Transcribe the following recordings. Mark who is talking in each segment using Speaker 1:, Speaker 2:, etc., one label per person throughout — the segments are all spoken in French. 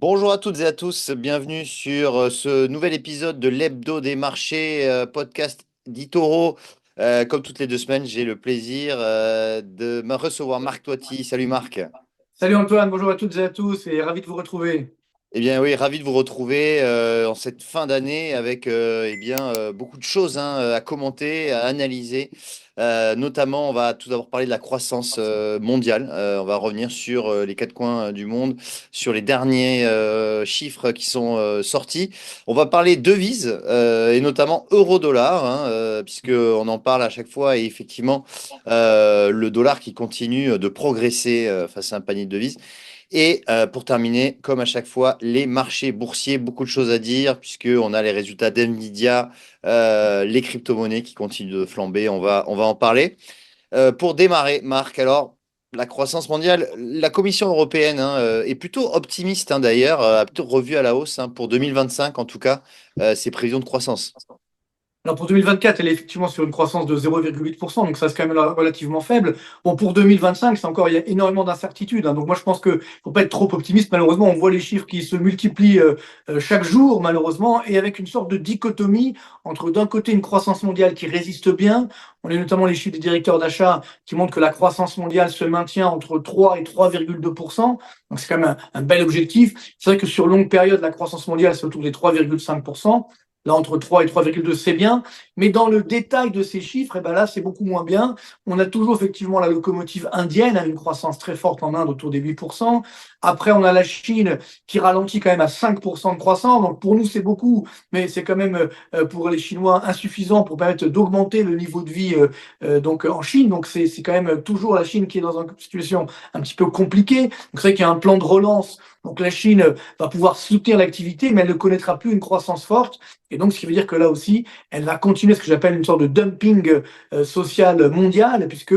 Speaker 1: Bonjour à toutes et à tous, bienvenue sur ce nouvel épisode de l'Hebdo des marchés, podcast d'Itoro. Comme toutes les 2 semaines, j'ai le plaisir de me recevoir Marc Toiti. Salut Marc.
Speaker 2: Salut Antoine, bonjour à toutes et à tous et ravi de vous retrouver.
Speaker 1: Eh bien oui, ravi de vous retrouver en cette fin d'année avec beaucoup de choses à commenter, à analyser. Notamment, on va tout d'abord parler de la croissance mondiale. On va revenir sur les 4 coins du monde, sur les derniers chiffres qui sont sortis. On va parler devises et notamment euro-dollar, puisque on en parle à chaque fois et effectivement le dollar qui continue de progresser face à un panier de devises. Et pour terminer, comme à chaque fois, les marchés boursiers, beaucoup de choses à dire, puisqu'on a les résultats d'NVIDIA, les crypto-monnaies qui continuent de flamber, on va en parler. Pour démarrer, Marc, alors, la croissance mondiale, la Commission européenne est plutôt optimiste d'ailleurs, a plutôt revu à la hausse pour 2025 en tout cas, ses prévisions de croissance.
Speaker 2: Alors pour 2024, elle est effectivement sur une croissance de 0,8%, donc ça c'est quand même relativement faible. Bon, pour 2025, c'est encore, il y a énormément d'incertitudes, hein. Donc moi je pense que faut pas être trop optimiste. Malheureusement, on voit les chiffres qui se multiplient chaque jour, malheureusement, et avec une sorte de dichotomie entre d'un côté une croissance mondiale qui résiste bien. On a notamment les chiffres des directeurs d'achat qui montrent que la croissance mondiale se maintient entre 3 et 3,2%. Donc c'est quand même un bel objectif. C'est vrai que sur longue période, la croissance mondiale c'est autour des 3,5%. Là, entre 3 et 3,2, c'est bien. Mais dans le détail de ces chiffres, eh ben là, c'est beaucoup moins bien. On a toujours effectivement la locomotive indienne, une croissance très forte en Inde, autour des 8%. Après, on a la Chine qui ralentit quand même à 5% de croissance. Donc pour nous, c'est beaucoup, mais c'est quand même pour les Chinois insuffisant pour permettre d'augmenter le niveau de vie donc en Chine. Donc c'est quand même toujours la Chine qui est dans une situation un petit peu compliquée. Donc c'est vrai qu'il y a un plan de relance. Donc la Chine va pouvoir soutenir l'activité, mais elle ne connaîtra plus une croissance forte. Et donc, ce qui veut dire que là aussi, elle va continuer ce que j'appelle une sorte de dumping social mondial, puisque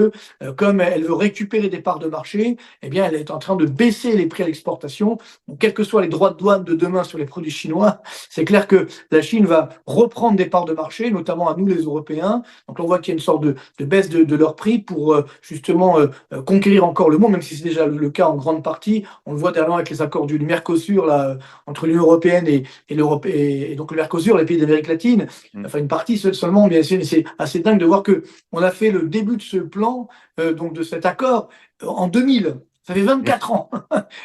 Speaker 2: comme elle veut récupérer des parts de marché, eh bien, elle est en train de baisser les prix à l'exportation. Donc, quels que soient les droits de douane de demain sur les produits chinois, c'est clair que la Chine va reprendre des parts de marché, notamment à nous les Européens. Donc, on voit qu'il y a une sorte de baisse de leur prix pour justement conquérir encore le monde, même si c'est déjà le cas en grande partie. On le voit dernièrement avec les accords du Mercosur là, entre l'Union européenne et l'Europe et donc le Mercosur, les pays d'Amérique latine,
Speaker 1: Mm.
Speaker 2: enfin une partie seulement, mais c'est assez dingue de voir que on a fait le début de ce plan, donc de cet accord, en 2000. Ça fait 24 ans.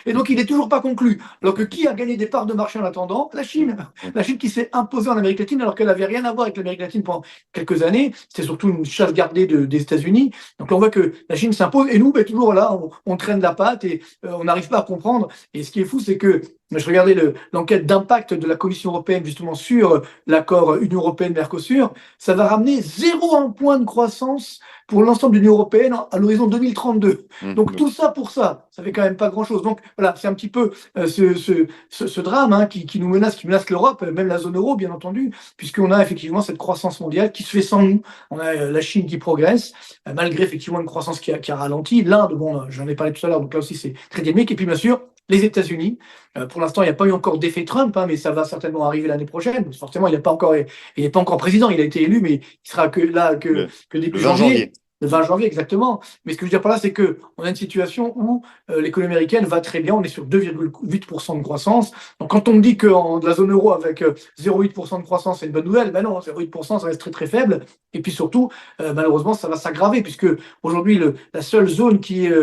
Speaker 2: Et donc, il n'est toujours pas conclu. Alors que qui a gagné des parts de marché en attendant? La Chine. La Chine qui s'est imposée en Amérique latine alors qu'elle n'avait rien à voir avec l'Amérique latine pendant quelques années. C'était surtout une chasse gardée des États-Unis. Donc, on voit que la Chine s'impose et nous, ben, toujours là, on traîne la patte et on n'arrive pas à comprendre. Et ce qui est fou, c'est que je regardais l'enquête d'impact de la Commission européenne justement sur l'accord Union européenne-Mercosur. Ça va ramener 0,1 point de croissance pour l'ensemble de l'Union européenne à l'horizon 2032. Donc
Speaker 1: Mm.
Speaker 2: tout ça pour ça, ça fait quand même pas grand-chose. Donc voilà, c'est un petit peu ce drame qui nous menace, qui menace l'Europe, même la zone euro bien entendu, puisqu'on a effectivement cette croissance mondiale qui se fait sans nous. On a la Chine qui progresse, malgré effectivement une croissance qui a ralenti. L'Inde, bon, j'en ai parlé tout à l'heure, donc là aussi c'est très dynamique. Et puis bien sûr, les États-Unis. Pour l'instant, il n'y a pas eu encore d'effet Trump, mais ça va certainement arriver l'année prochaine. Forcément, il n'est pas encore président, il a été élu, mais il sera que là
Speaker 1: Le,
Speaker 2: que
Speaker 1: le
Speaker 2: début
Speaker 1: 20
Speaker 2: janvier.
Speaker 1: janvier.
Speaker 2: Le 20 janvier, exactement. Mais ce que je veux dire par là, c'est que on a une situation où l'économie américaine va très bien. On est sur 2,8% de croissance. Donc, quand on me dit que de la zone euro avec 0,8% de croissance, c'est une bonne nouvelle, ben non, 0,8%, ça reste très très faible. Et puis surtout, malheureusement, ça va s'aggraver puisque aujourd'hui, la seule zone qui est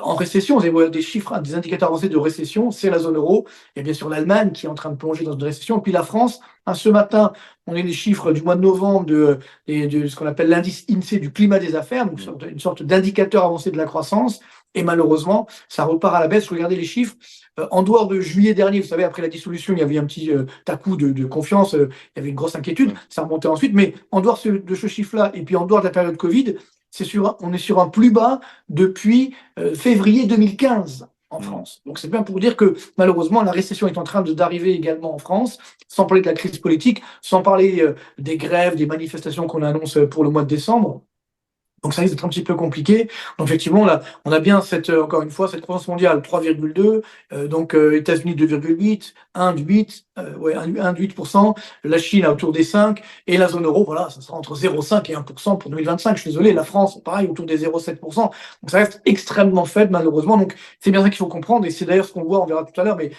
Speaker 2: en récession, vous avez des chiffres, des indicateurs avancés de récession, c'est la zone euro. Il y a bien sûr l'Allemagne qui est en train de plonger dans une récession. Et puis la France, ce matin, on a les chiffres du mois de novembre de ce qu'on appelle l'indice INSEE du climat des affaires, donc une sorte d'indicateur avancé de la croissance. Et malheureusement, ça repart à la baisse. Regardez les chiffres. En dehors de juillet dernier, vous savez, après la dissolution, il y avait un petit à-coup de confiance, il y avait une grosse inquiétude,
Speaker 1: Mm.
Speaker 2: ça remontait ensuite. Mais en dehors de ce chiffre-là, et puis en dehors de la période Covid, on est sur un plus bas depuis février 2015 en
Speaker 1: Mm.
Speaker 2: France. Donc c'est bien pour dire que malheureusement, la récession est en train d'arriver également en France, sans parler de la crise politique, sans parler des grèves, des manifestations qu'on annonce pour le mois de décembre. Donc ça risque d'être un petit peu compliqué. Donc effectivement, là, on a bien encore une fois, cette croissance mondiale 3,2, États-Unis 2,8, Inde 8, ouais, 1 de 8%, la Chine à autour des 5, et la zone euro, voilà, ça sera entre 0,5 et 1% pour 2025. Je suis désolé, la France, pareil, autour des 0,7%. Donc ça reste extrêmement faible, malheureusement. Donc c'est bien ça qu'il faut comprendre, et c'est d'ailleurs ce qu'on voit, on verra tout à l'heure, mais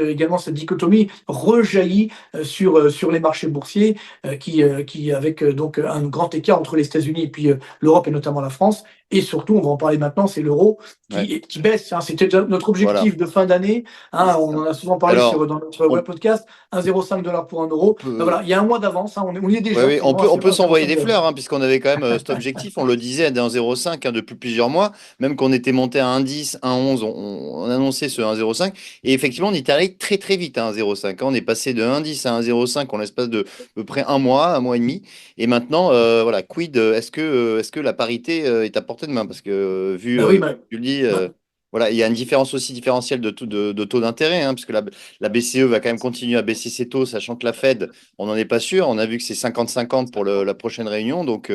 Speaker 2: également cette dichotomie rejaillit sur les marchés boursiers, qui avec donc un grand écart entre les États-Unis et puis l'Europe et notamment la France. Et surtout, on va en parler maintenant, c'est l'euro
Speaker 1: Ouais,
Speaker 2: qui baisse. Hein. C'était notre
Speaker 1: voilà.
Speaker 2: objectif de fin d'année.
Speaker 1: C'est
Speaker 2: Hein, on
Speaker 1: ça.
Speaker 2: en a souvent parlé
Speaker 1: Alors,
Speaker 2: dans notre
Speaker 1: on
Speaker 2: web podcast, 1,05 $ pour un euro. Ben
Speaker 1: peut.
Speaker 2: voilà, il y a un mois d'avance, hein, on y est
Speaker 1: Oui,
Speaker 2: déjà
Speaker 1: oui,
Speaker 2: quasiment
Speaker 1: on peut
Speaker 2: à
Speaker 1: s'envoyer
Speaker 2: 0,5
Speaker 1: des
Speaker 2: $.
Speaker 1: fleurs, hein, puisqu'on avait quand même cet objectif, on le disait, d'un 0,5 depuis plusieurs mois, même qu'on était monté à 1,10, 1,11, on annonçait ce 1,05, et effectivement, on est allé très très vite à 1,05, hein. On est passé de 1,10 à 1,05 en l'espace de à peu près un mois et demi, et maintenant, voilà, quid, est-ce que la parité est à portée de main? Parce que,
Speaker 2: Ben oui,
Speaker 1: tu le dis,
Speaker 2: ben,
Speaker 1: voilà, il y a une différence aussi différentielle de taux d'intérêt, hein, puisque la BCE va quand même continuer à baisser ses taux, sachant que la Fed on n'en est pas sûr. On a vu que c'est 50-50 pour la prochaine réunion. Donc,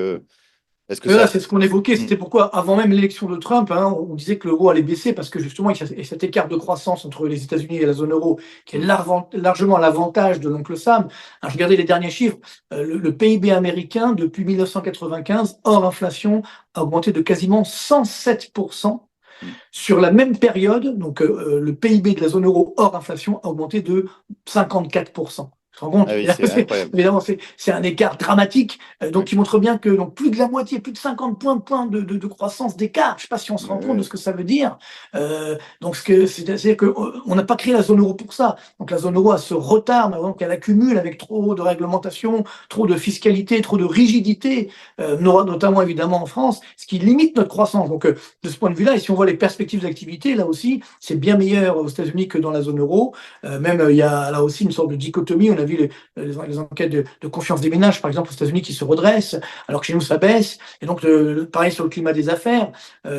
Speaker 1: est-ce que
Speaker 2: mais
Speaker 1: ça.
Speaker 2: là, c'est ce qu'on évoquait.
Speaker 1: Hmm.
Speaker 2: C'était pourquoi, avant même l'élection de Trump, hein, on disait que l'euro allait baisser parce que justement, il y a cet écart de croissance entre les États-Unis et la zone euro qui est
Speaker 1: Hmm.
Speaker 2: largement à l'avantage de l'oncle Sam. Alors, je regardais les derniers chiffres. Le PIB américain, depuis 1995, hors inflation, a augmenté de quasiment 107%.
Speaker 1: Hmm.
Speaker 2: Sur la même période, le PIB de la zone euro hors inflation a augmenté de 54%. Tu te rends compte?
Speaker 1: Ah oui, c'est incroyable.
Speaker 2: Évidemment, c'est un écart dramatique,
Speaker 1: Ouais.
Speaker 2: donc qui montre bien que donc, plus de la moitié, plus de 50 points de croissance d'écart. Je ne sais pas si on se rend compte de
Speaker 1: Ouais.
Speaker 2: ce que ça veut dire. C'est-à-dire qu'on n'a pas créé la zone euro pour ça. Donc la zone euro a ce retard, donc elle accumule avec trop de réglementation, trop de fiscalité, trop de rigidité, notamment évidemment en France, ce qui limite notre croissance. Donc de ce point de vue-là, et si on voit les perspectives d'activité, là aussi, c'est bien meilleur aux États-Unis que dans la zone euro. Il y a là aussi une sorte de dichotomie. On a vu les enquêtes de confiance des ménages, par exemple, aux États-Unis, qui se redressent, alors que chez nous, ça baisse. Et donc, pareil sur le climat des affaires.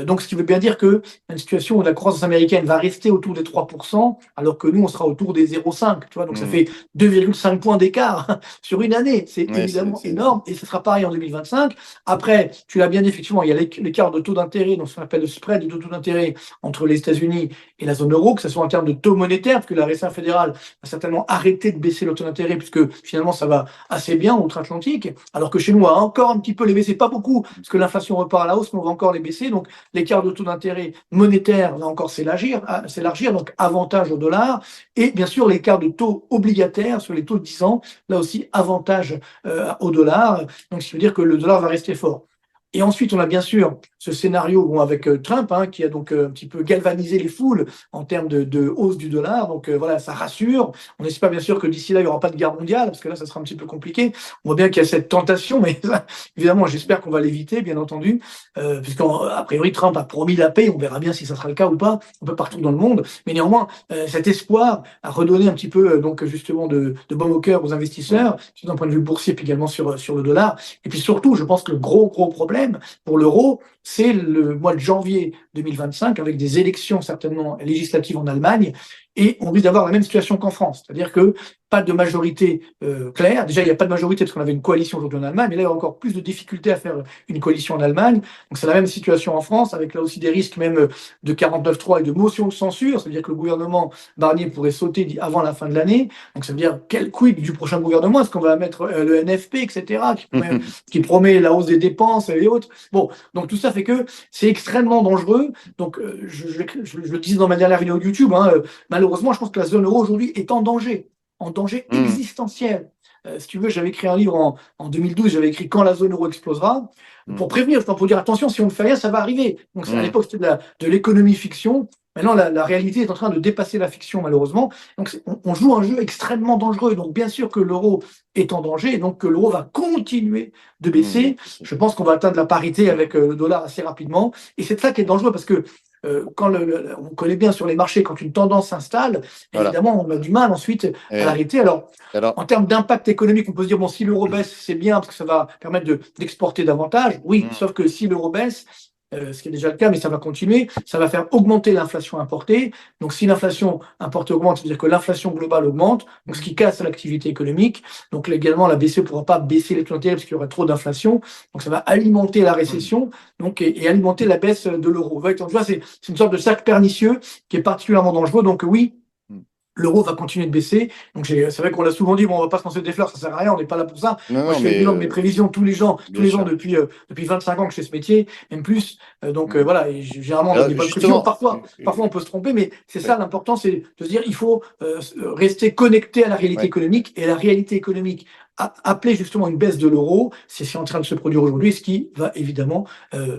Speaker 2: Donc, ce qui veut bien dire que une situation où la croissance américaine va rester autour des 3%, alors que nous, on sera autour des 0,5. Tu vois, donc ça
Speaker 1: Hmm.
Speaker 2: fait 2,5 points d'écart sur une année. C'est
Speaker 1: Ouais,
Speaker 2: évidemment énorme et ce sera pareil en 2025. Après, tu l'as bien dit, effectivement, il y a l'écart de taux d'intérêt, donc ce qu'on appelle le spread de taux d'intérêt entre les États-Unis et la zone euro, que ce soit en termes de taux monétaires, parce que la Réserve fédérale va certainement arrêter de baisser le taux d'intérêt, puisque finalement ça va assez bien outre-Atlantique, alors que chez nous, on va encore un petit peu les baisser, pas beaucoup, parce que l'inflation repart à la hausse, mais on va encore les baisser. Donc l'écart de taux d'intérêt monétaire va encore s'élargir, donc avantage au dollar. Et bien sûr, l'écart de taux obligataire sur les taux de 10 ans, là aussi, avantage au dollar. Donc, ce qui veut dire que le dollar va rester fort. Et ensuite, on a bien sûr ce scénario avec Trump, hein, qui a donc un petit peu galvanisé les foules en termes de hausse du dollar. Donc voilà, ça rassure. On espère bien sûr que d'ici là, il n'y aura pas de guerre mondiale, parce que là, ça sera un petit peu compliqué. On voit bien qu'il y a cette tentation, mais évidemment, j'espère qu'on va l'éviter, bien entendu, puisqu'a priori, Trump a promis la paix. On verra bien si ça sera le cas ou pas, un peu partout dans le monde. Mais néanmoins, cet espoir a redonné un petit peu, donc justement, de baume au cœur aux
Speaker 1: Hmm.
Speaker 2: investisseurs, d'un point de vue boursier, puis également sur le dollar. Et puis surtout, je pense que le gros problème pour l'euro, c'est le mois de janvier 2025, avec des élections certainement législatives en Allemagne, et on risque d'avoir la même situation qu'en France, c'est-à-dire que pas de majorité claire. Déjà, il n'y a pas de majorité parce qu'on avait une coalition aujourd'hui en Allemagne, mais là, il y a encore plus de difficultés à faire une coalition en Allemagne. Donc, c'est la même situation en France, avec là aussi des risques même de 49.3 et de motion de censure, c'est-à-dire que le gouvernement Barnier pourrait sauter avant la fin de l'année. Donc, ça veut dire quel quid du prochain gouvernement? Est-ce qu'on va mettre le NFP, etc., qui promet la hausse des dépenses et autres? Bon, donc tout ça fait que c'est extrêmement dangereux. Donc, je le disais dans ma dernière vidéo YouTube, hein, malheureusement, je pense que la zone euro aujourd'hui est en danger
Speaker 1: Hmm.
Speaker 2: existentiel. Si tu veux, j'avais écrit un livre en 2012, j'avais écrit Quand la zone euro explosera,
Speaker 1: Hmm.
Speaker 2: pour prévenir, pour dire attention, si on ne fait rien, ça va arriver. Donc à
Speaker 1: Hmm.
Speaker 2: l'époque, c'était de l'économie fiction. Maintenant, la réalité est en train de dépasser la fiction, malheureusement. Donc on joue un jeu extrêmement dangereux. Donc bien sûr que l'euro est en danger et donc que l'euro va continuer de
Speaker 1: Hmm.
Speaker 2: baisser. Je pense qu'on va atteindre la parité avec le dollar assez rapidement. Et c'est ça qui est dangereux parce que quand on connaît bien sur les marchés, quand une tendance s'installe,
Speaker 1: Voilà.
Speaker 2: évidemment, on a du mal ensuite à
Speaker 1: Et
Speaker 2: l'arrêter. Alors,
Speaker 1: alors,
Speaker 2: en termes d'impact économique, on peut se dire, bon, si l'euro baisse, c'est bien parce que ça va permettre d'exporter davantage. Oui,
Speaker 1: hmm.
Speaker 2: sauf que si l'euro baisse, ce qui est déjà le cas, mais ça va continuer. Ça va faire augmenter l'inflation importée. Donc, si l'inflation importée augmente, ça veut dire que l'inflation globale augmente, donc ce qui casse l'activité économique. Donc, également, la BCE ne pourra pas baisser les taux d'intérêt parce qu'il y aurait trop d'inflation. Donc, ça va alimenter la récession donc, et alimenter la baisse de l'euro. Donc, tu vois, c'est une sorte de cercle pernicieux qui est particulièrement dangereux. Donc, oui, l'euro va continuer de baisser. Donc, c'est vrai qu'on l'a souvent dit, bon, on va pas se lancer des fleurs, ça sert à rien, on n'est pas là pour ça.
Speaker 1: Non,
Speaker 2: Moi,
Speaker 1: non,
Speaker 2: je fais le
Speaker 1: mais
Speaker 2: bilan de mes prévisions tous
Speaker 1: bien
Speaker 2: les ans
Speaker 1: sûr.
Speaker 2: depuis 25 ans que je fais ce métier, même plus.
Speaker 1: Mm.
Speaker 2: Voilà, et généralement, on a
Speaker 1: Alors,
Speaker 2: des bonnes prévisions.
Speaker 1: justement,
Speaker 2: Parfois, on peut se tromper, mais c'est
Speaker 1: ouais,
Speaker 2: ça l'important, c'est de se dire, il faut rester connecté à la réalité
Speaker 1: ouais.
Speaker 2: économique. Et la réalité économique appeler justement une baisse de l'euro, c'est ce qui est en train de se produire aujourd'hui, ce qui va évidemment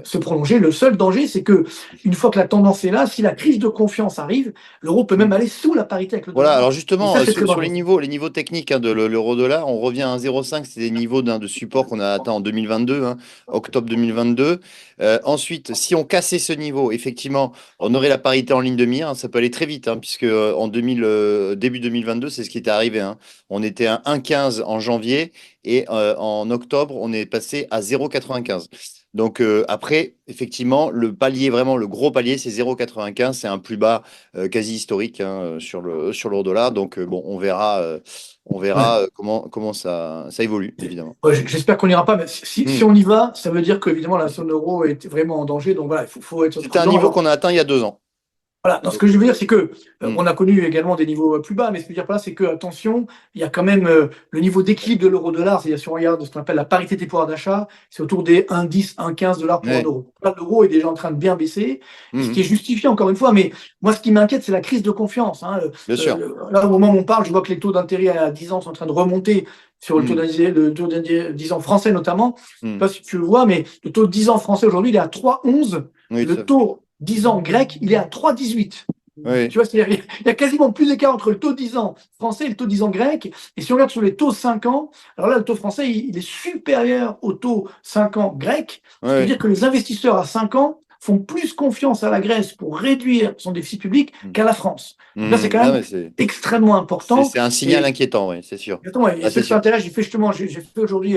Speaker 2: se prolonger. Le seul danger, c'est que une fois que la tendance est là, si la crise de confiance arrive, l'euro peut même aller sous la parité avec le
Speaker 1: Voilà,
Speaker 2: dollar.
Speaker 1: alors
Speaker 2: Et
Speaker 1: justement,
Speaker 2: ça, c'est très
Speaker 1: sur
Speaker 2: dangereux.
Speaker 1: les niveaux techniques de l'euro-dollar, on revient à 1,05, c'est des niveaux de support qu'on a atteint en 2022, octobre 2022. Ensuite, si on cassait ce niveau, effectivement, on aurait la parité en ligne de mire, ça peut aller très vite, puisque en début 2022, c'est ce qui était arrivé. On était à 1,15 en janvier et en octobre, on est passé à 0,95. Donc après, effectivement, le palier, vraiment le gros palier, c'est 0,95, c'est un plus bas quasi historique sur l'euro-dollar. Donc bon, on
Speaker 2: Ouais.
Speaker 1: verra comment ça évolue, évidemment.
Speaker 2: Ouais, j'espère qu'on n'ira pas, mais si
Speaker 1: Hmm.
Speaker 2: on y va, ça veut dire que évidemment la zone euro est vraiment en danger. Donc voilà, faut être
Speaker 1: C'était un
Speaker 2: prudent.
Speaker 1: niveau
Speaker 2: Alors,
Speaker 1: qu'on a atteint il y a 2 ans.
Speaker 2: voilà, non, ce
Speaker 1: Donc,
Speaker 2: que je veux dire, c'est que
Speaker 1: hmm.
Speaker 2: on a connu également des niveaux plus bas, mais ce que je veux dire par là, c'est que attention, il y a quand même le niveau d'équilibre de l'euro-dollar, c'est-à-dire si on regarde ce qu'on appelle la parité des pouvoirs d'achat, c'est autour des 1,10, 1,15 dollars pour un
Speaker 1: Ouais.
Speaker 2: euro. Là, l'euro est déjà en train de bien baisser, et ce qui est
Speaker 1: Hmm.
Speaker 2: justifié encore une fois, mais moi ce qui m'inquiète, c'est la crise de confiance.
Speaker 1: Bien sûr.
Speaker 2: Là, au moment où on parle, je vois que les taux d'intérêt à 10 ans sont en train de remonter sur
Speaker 1: Hmm.
Speaker 2: le taux d'intérêt 10 ans français notamment. Je ne sais
Speaker 1: Hmm.
Speaker 2: pas si tu le vois, mais le taux de 10 ans français aujourd'hui, il est à 3,11.
Speaker 1: Oui, tout
Speaker 2: Le
Speaker 1: à fait.
Speaker 2: taux 10 ans grec, il est à 3,18.
Speaker 1: Oui.
Speaker 2: Tu vois, il y a quasiment plus d'écart entre le taux 10 ans français et le taux 10 ans grec. Et si on regarde sur les taux 5 ans, alors là, le taux français, il est supérieur au taux 5 ans grec, ce qui veut
Speaker 1: Oui.
Speaker 2: dire que les investisseurs à 5 ans font plus confiance à la Grèce pour réduire son déficit public
Speaker 1: Hmm.
Speaker 2: qu'à la France. Donc là, c'est quand
Speaker 1: Non,
Speaker 2: même
Speaker 1: mais
Speaker 2: extrêmement important.
Speaker 1: c'est un signal
Speaker 2: Et
Speaker 1: inquiétant, oui, c'est sûr.
Speaker 2: exactement. Et
Speaker 1: Ah,
Speaker 2: ceux
Speaker 1: c'est
Speaker 2: que ça
Speaker 1: sûr.
Speaker 2: intéresse, j'ai fait aujourd'hui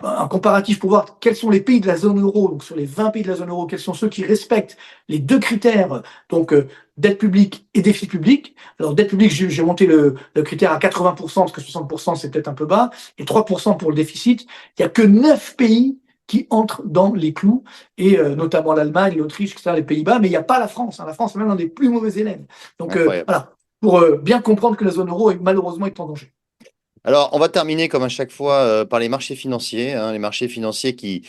Speaker 2: un comparatif pour voir quels sont les pays de la zone euro, donc sur les 20 pays de la zone euro, quels sont ceux qui respectent les deux critères, donc dette publique et déficit public. Alors, dette publique, j'ai monté le critère à 80%, parce que 60%, c'est peut-être un peu bas, et 3% pour le déficit. Il n'y a que 9 pays qui entrent dans les clous, et notamment l'Allemagne, l'Autriche, etc., les Pays-Bas, mais il n'y a pas la France. La France est même l'un des plus mauvais élèves. Donc,
Speaker 1: Incroyable.
Speaker 2: voilà pour bien comprendre que la zone euro est malheureusement est en danger.
Speaker 1: Alors, on va terminer comme à chaque fois par les marchés financiers, les marchés financiers qui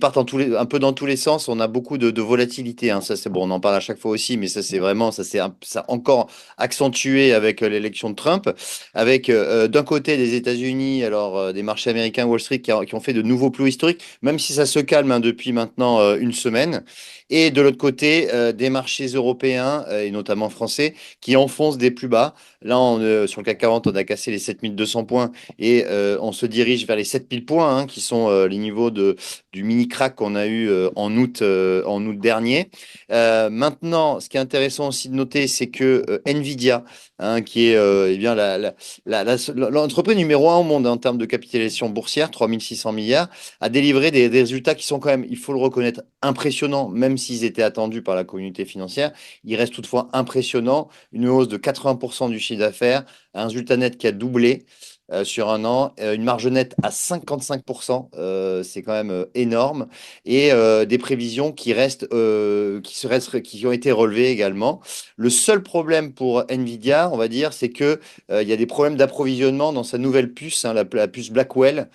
Speaker 1: partent un peu dans tous les sens. On a beaucoup de volatilité, ça c'est bon, on en parle à chaque fois aussi, mais ça c'est vraiment, ça a encore accentué avec l'élection de Trump, avec d'un côté des États-Unis, alors des marchés américains, Wall Street qui ont fait de nouveaux plus historiques, même si ça se calme depuis maintenant une semaine, et de l'autre côté des marchés européens et notamment français qui enfoncent des plus bas. Là, sur le CAC 40, on a cassé les 7 200 points et on se dirige vers les 7 000 points, qui sont les niveaux du mini crack qu'on a eu en août dernier. Maintenant, ce qui est intéressant aussi de noter, c'est que Nvidia, qui est eh bien, l'entreprise numéro un au monde en termes de capitalisation boursière, 3600 milliards, a délivré des résultats qui sont quand même, il faut le reconnaître, impressionnants, même s'ils étaient attendus par la communauté financière. Ils restent toutefois impressionnants, une hausse de 80% du chiffre d'affaires, un résultat net qui a doublé sur un an, une marge nette à 55%, c'est quand même énorme, et des prévisions qui ont été relevées également. Le seul problème pour Nvidia, on va dire, c'est que il y a des problèmes d'approvisionnement dans sa nouvelle puce, la puce Blackwell,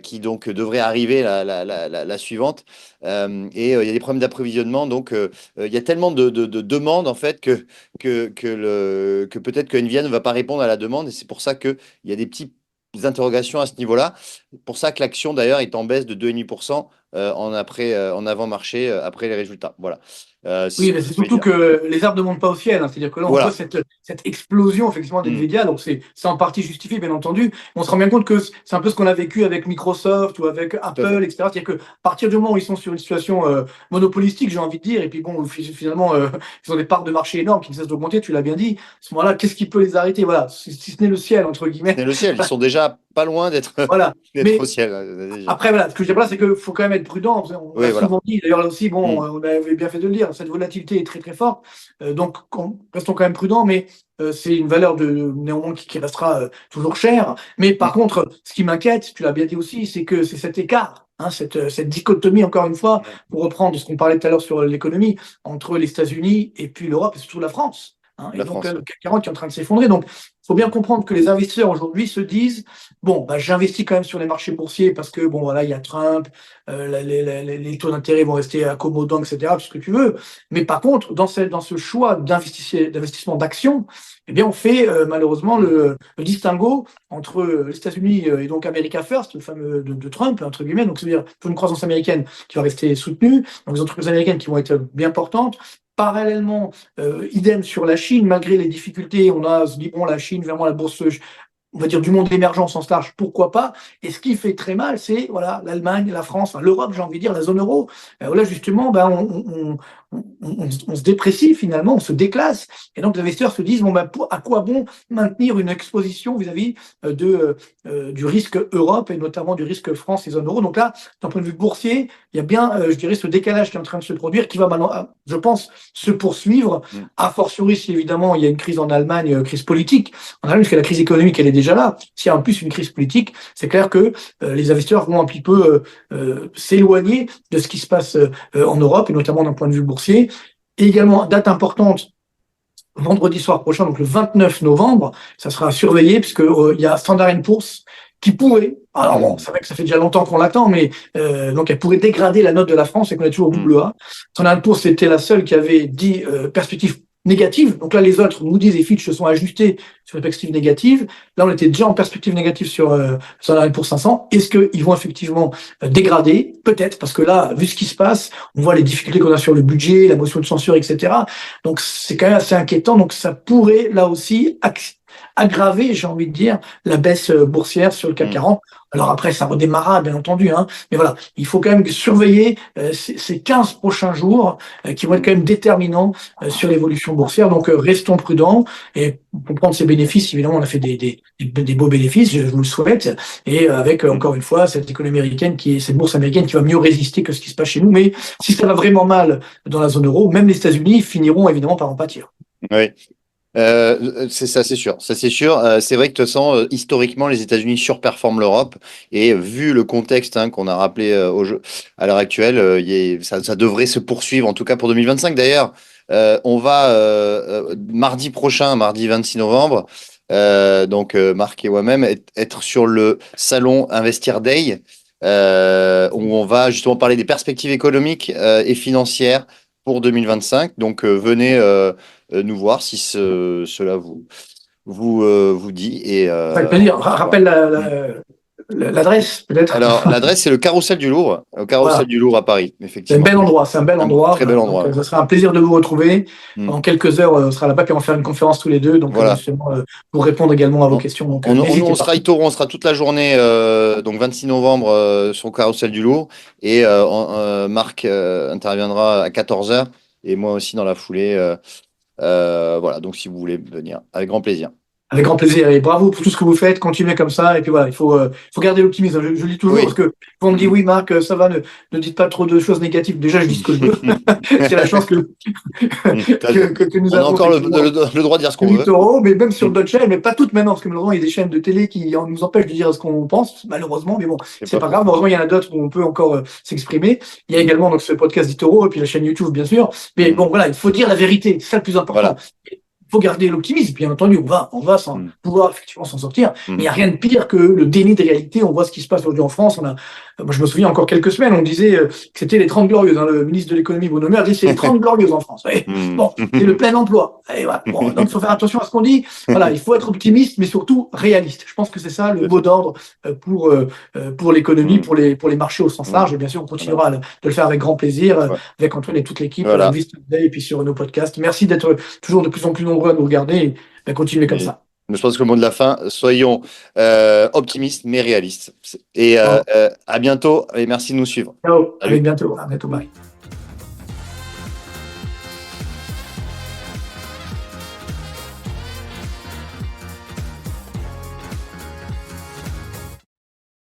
Speaker 1: qui donc devrait arriver la suivante. Il y a des problèmes d'approvisionnement, donc il y a tellement de demandes en fait que peut-être que Nvidia ne va pas répondre à la demande, et c'est pour ça qu'il y a des petites interrogations à ce niveau-là. Pour ça que l'action d'ailleurs est en baisse de 2,5% en avant-marché après les résultats. Voilà. C'est ce
Speaker 2: Oui,
Speaker 1: que
Speaker 2: mais
Speaker 1: je
Speaker 2: c'est
Speaker 1: voulais
Speaker 2: surtout
Speaker 1: dire.
Speaker 2: que les arbres ne montent pas au ciel. C'est-à-dire que là, on voit
Speaker 1: Voilà.
Speaker 2: cette explosion effectivement
Speaker 1: Mm.
Speaker 2: d'NVIDIA. Donc, c'est en partie justifié, bien entendu. On se rend bien compte que c'est un peu ce qu'on a vécu avec Microsoft ou avec
Speaker 1: Tout à fait.
Speaker 2: Apple, etc. C'est-à-dire qu'à partir du moment où ils sont sur une situation monopolistique, j'ai envie de dire, et puis bon, finalement, ils ont des parts de marché énormes qui ne cessent d'augmenter, tu l'as bien dit. À ce moment-là, qu'est-ce qui peut les arrêter? Voilà, si ce n'est le ciel, entre
Speaker 1: Ce
Speaker 2: guillemets.
Speaker 1: n'est le ciel. Ils sont déjà pas loin d'être
Speaker 2: Voilà.
Speaker 1: d'être
Speaker 2: Mais
Speaker 1: au ciel, déjà.
Speaker 2: après, voilà, ce que je dis là, c'est qu'il faut quand même être prudent. On
Speaker 1: Oui,
Speaker 2: l'a
Speaker 1: voilà.
Speaker 2: souvent dit, d'ailleurs, là aussi, bon,
Speaker 1: Mm.
Speaker 2: on avait bien fait de le dire, cette volatilité est très, très forte. Donc, restons quand même prudents, mais c'est une valeur néanmoins qui restera toujours chère. Mais par
Speaker 1: Mm.
Speaker 2: contre, ce qui m'inquiète, tu l'as bien dit aussi, c'est que c'est cet écart, hein, cette dichotomie, encore une fois,
Speaker 1: Mm.
Speaker 2: pour reprendre ce qu'on parlait tout à l'heure sur l'économie, entre les États-Unis et puis l'Europe, et surtout la France. Hein. Et
Speaker 1: La
Speaker 2: donc,
Speaker 1: France.
Speaker 2: le CAC 40 qui est en train de s'effondrer. Donc, il faut bien comprendre que les investisseurs aujourd'hui se disent bon, bah, j'investis quand même sur les marchés boursiers parce que, bon, voilà, il y a Trump, les taux d'intérêt vont rester accommodants, etc., tout ce que tu veux. Mais par contre, dans ce choix d'investissement d'actions, eh bien, on fait malheureusement
Speaker 1: Mm.
Speaker 2: le distinguo entre les États-Unis et donc America First, le fameux de Trump, entre guillemets. Donc, c'est-à-dire pour une croissance américaine qui va rester soutenue, donc les entreprises américaines qui vont être bien portantes. Parallèlement, idem sur la Chine, malgré les difficultés, on se dit, bon, la Chine, vraiment la bourse, on va dire, du monde émergent au sens large, pourquoi pas. Et ce qui fait très mal, c'est voilà, l'Allemagne, la France, enfin, l'Europe, j'ai envie de dire, la zone euro. Là, justement, ben, on se déprécie finalement, on se déclasse. Et donc, les investisseurs se disent, bon, ben, à quoi bon maintenir une exposition vis-à-vis du risque Europe et notamment du risque France et zone euro. Donc là, d'un point de vue boursier, il y a bien, je dirais, ce décalage qui est en train de se produire, qui va maintenant, je pense, se poursuivre.
Speaker 1: Mm.
Speaker 2: A fortiori, si évidemment, il y a une crise en Allemagne, crise politique. En Allemagne, parce que la crise économique, elle est déjà là. S'il y a en plus une crise politique, c'est clair que les investisseurs vont un petit peu s'éloigner de ce qui se passe en Europe, et notamment d'un point de vue boursier. Et également, date importante, vendredi soir prochain, donc le 29 novembre, ça sera à surveiller, puisque il y a Standard Poor's qui pourrait, alors bon,
Speaker 1: Mm.
Speaker 2: c'est vrai que ça fait déjà longtemps qu'on l'attend, mais donc elle pourrait dégrader la note de la France et qu'on est toujours au
Speaker 1: Mm.
Speaker 2: double A. Standard Poor's, c'était la seule qui avait dit perspective négative. Donc là, les autres, Moody's et Fitch, se sont ajustés sur les perspectives négatives. Là, on était déjà en perspective négative sur Standard Poor's 500. Est-ce qu'ils vont effectivement dégrader? Peut-être, parce que là, vu ce qui se passe, on voit les difficultés qu'on a sur le budget, la motion de censure, etc. Donc c'est quand même assez inquiétant. Donc ça pourrait là aussi aggraver, j'ai envie de dire, la baisse boursière sur le CAC
Speaker 1: Mm.
Speaker 2: 40. Alors après, ça redémarra, bien entendu, hein. Mais voilà, il faut quand même surveiller ces 15 prochains jours qui vont être
Speaker 1: Mm.
Speaker 2: quand même déterminants sur l'évolution boursière. Donc restons prudents et pour prendre ces bénéfices, évidemment, on a fait des beaux bénéfices, je vous le souhaite, et avec
Speaker 1: Mm.
Speaker 2: encore une fois cette économie américaine cette bourse américaine qui va mieux résister que ce qui se passe chez nous. Mais si ça va vraiment mal dans la zone euro, même les États-Unis finiront évidemment par en pâtir.
Speaker 1: Oui. C'est ça, c'est sûr. Ça, c'est sûr. C'est vrai que de toute façon, historiquement, les États-Unis surperforment l'Europe. Et vu le contexte hein, qu'on a rappelé à l'heure actuelle, ça devrait se poursuivre, en tout cas pour 2025. D'ailleurs, on va mardi prochain, mardi 26 novembre, donc Marc et moi-même, être sur le salon Investir Day, où on va justement parler des perspectives économiques et financières pour 2025. Donc, venez. Nous voir si cela vous dit. Et
Speaker 2: Avec plaisir.
Speaker 1: voilà.
Speaker 2: Rappelle
Speaker 1: Mm.
Speaker 2: l'adresse, peut-être.
Speaker 1: Alors, l'adresse, c'est le Carrousel du Louvre, au Carrousel
Speaker 2: Voilà.
Speaker 1: du Louvre à Paris,
Speaker 2: C'est un
Speaker 1: effectivement.
Speaker 2: bel endroit, c'est un bel
Speaker 1: Un
Speaker 2: endroit.
Speaker 1: très bel
Speaker 2: Voilà. Donc,
Speaker 1: endroit. Ouais.
Speaker 2: ça sera un plaisir de vous retrouver.
Speaker 1: Mm.
Speaker 2: En quelques heures, on sera là-bas, puis on va faire une conférence tous les deux. Donc,
Speaker 1: Voilà.
Speaker 2: justement, pour répondre également à vos
Speaker 1: On,
Speaker 2: questions. Donc,
Speaker 1: on
Speaker 2: n'hésitez pas.
Speaker 1: sera Itoro, on sera toute la journée, donc 26 novembre, sur le Carrousel du Louvre. Et Marc interviendra à 14 heures et moi aussi dans la foulée. Voilà, donc si vous voulez venir, avec grand plaisir.
Speaker 2: Avec grand plaisir et bravo pour tout ce que vous faites. Continuez comme ça. Et puis voilà, il faut garder l'optimisme. Je le dis toujours parce
Speaker 1: Oui.
Speaker 2: que quand on me dit oui, Marc, ça va, ne dites pas trop de choses négatives. Déjà, je dis ce que je veux. C'est la chance que nous
Speaker 1: On a
Speaker 2: avons
Speaker 1: encore
Speaker 2: effectivement.
Speaker 1: le droit de dire ce qu'on veut.
Speaker 2: Littoraux, mais même sur d'autres chaînes, mais pas toutes maintenant, parce que malheureusement, il y a des chaînes de télé qui nous empêchent de dire ce qu'on pense, malheureusement, mais bon,
Speaker 1: C'est
Speaker 2: c'est
Speaker 1: pas
Speaker 2: pas
Speaker 1: faux.
Speaker 2: grave. Heureusement, il y en a d'autres où on peut encore s'exprimer. Il y a
Speaker 1: Mm.
Speaker 2: également donc ce podcast d'Itoro et puis la chaîne YouTube, bien sûr. Mais
Speaker 1: Mm.
Speaker 2: bon, voilà, il faut dire la vérité, c'est ça le plus important.
Speaker 1: Voilà.
Speaker 2: Il faut garder l'optimisme, bien entendu, on va
Speaker 1: Mm.
Speaker 2: pouvoir effectivement s'en sortir, mais il n'y
Speaker 1: Mm.
Speaker 2: a rien de pire que le déni de réalité. On voit ce qui se passe aujourd'hui en France. Moi, je me souviens encore quelques semaines, on disait que c'était les 30 glorieuses, hein, le ministre de l'économie, Bruno Le Maire, disait c'est les 30 glorieuses en France. Ouais.
Speaker 1: Mm.
Speaker 2: Bon, c'est le plein emploi. Et voilà. Bon, donc, il faut faire attention à ce qu'on dit. Voilà, il faut être optimiste, mais surtout réaliste. Je pense que c'est ça le
Speaker 1: Tout à
Speaker 2: mot
Speaker 1: fait.
Speaker 2: d'ordre pour l'économie,
Speaker 1: Mm.
Speaker 2: pour les marchés au sens
Speaker 1: Mm.
Speaker 2: large. Et bien sûr, on
Speaker 1: Voilà.
Speaker 2: continuera de le faire avec grand plaisir
Speaker 1: Ouais.
Speaker 2: avec Antoine et toute l'équipe
Speaker 1: Voilà.
Speaker 2: Invest Today et puis sur nos podcasts. Merci d'être toujours de plus en plus nombreux à nous regarder et continuer comme
Speaker 1: Et
Speaker 2: ça.
Speaker 1: je pense que le mot de la fin, soyons optimistes mais réalistes. Et
Speaker 2: Bon,
Speaker 1: à bientôt et merci de nous suivre.
Speaker 2: ciao, avec
Speaker 1: Salut.
Speaker 2: bientôt. À bientôt, bye.